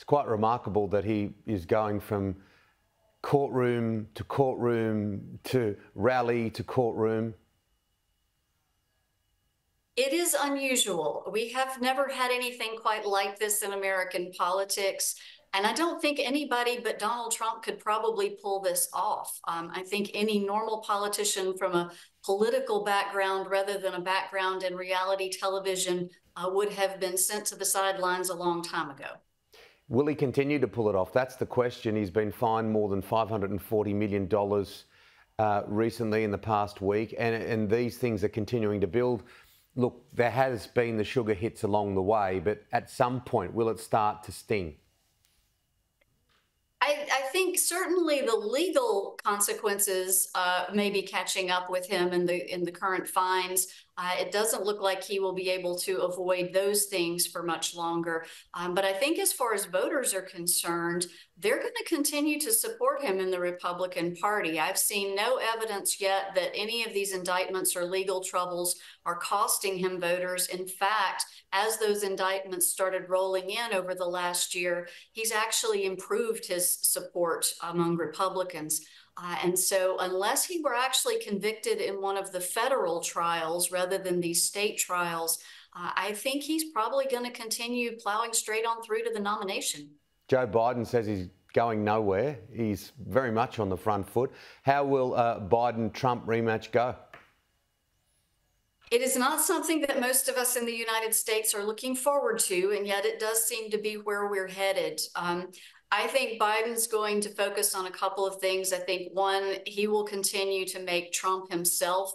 quite remarkable that he is going from courtroom to rally to courtroom. It is unusual. We have never had anything quite like this in American politics. And I don't think anybody but Donald Trump could probably pull this off. I think any normal politician from a political background rather than a background in reality television would have been sent to the sidelines a long time ago. Will he continue to pull it off? That's the question. He's been fined more than $540 million recently in the past week, and these things are continuing to build. Look, there has been the sugar hits along the way, but at some point, will it start to sting? I think certainly the legal consequences may be catching up with him in the current fines. It doesn't look like he will be able to avoid those things for much longer. But I think as far as voters are concerned, they're going to continue to support him in the Republican Party. I've seen no evidence yet that any of these indictments or legal troubles are costing him voters. In fact, as those indictments started rolling in over the last year, he's actually improved his support among Republicans. And so unless he were actually convicted in one of the federal trials rather than these state trials, I think he's probably going to continue plowing straight on through to the nomination. Joe Biden says he's going nowhere. He's very much on the front foot. How will Biden-Trump rematch go? It is not something that most of us in the United States are looking forward to, and yet it does seem to be where we're headed. I think Biden's going to focus on a couple of things. I think, one, he will continue to make Trump himself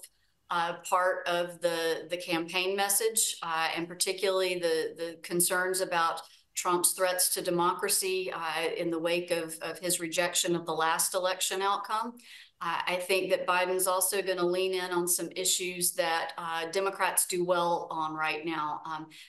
part of the campaign message, and particularly the concerns about Trump's threats to democracy in the wake of his rejection of the last election outcome. I think that Biden's also going to lean in on some issues that Democrats do well on right now.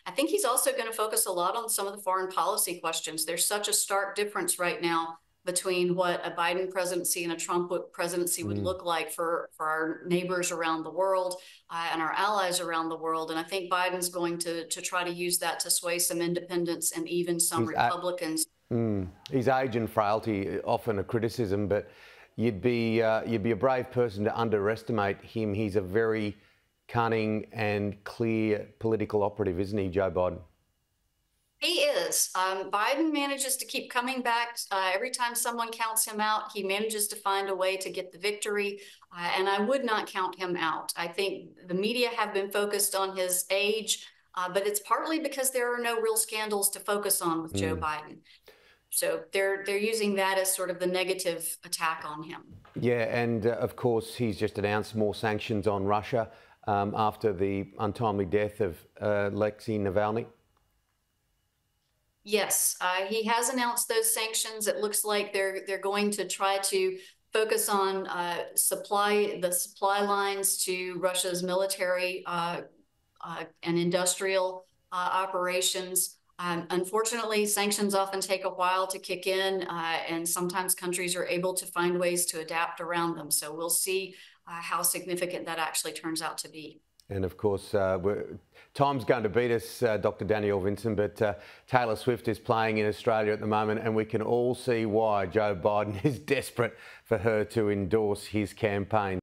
I think he's also going to focus a lot on some of the foreign policy questions. There's such a stark difference right now between what a Biden presidency and a Trump presidency would look like for our neighbors around the world and our allies around the world. And I think Biden's going to try to use that to sway some independents and even some Republicans. His age and frailty often a criticism, but you'd be a brave person to underestimate him. He's a very cunning and clear political operative, isn't he, Joe Biden? He is. Biden manages to keep coming back. Every time someone counts him out, he manages to find a way to get the victory. And I would not count him out. I think the media have been focused on his age, but it's partly because there are no real scandals to focus on with Joe Biden. So they're using that as sort of the negative attack on him. Yeah, and of course, he's just announced more sanctions on Russia after the untimely death of Alexei Navalny. Yes, he has announced those sanctions. It looks like they're going to try to focus on the supply lines to Russia's military and industrial operations. Unfortunately, sanctions often take a while to kick in, and sometimes countries are able to find ways to adapt around them. So we'll see how significant that actually turns out to be. And of course, time's going to beat us, Dr. Danielle, Vinson, but Taylor Swift is playing in Australia at the moment, and we can all see why Joe Biden is desperate for her to endorse his campaign.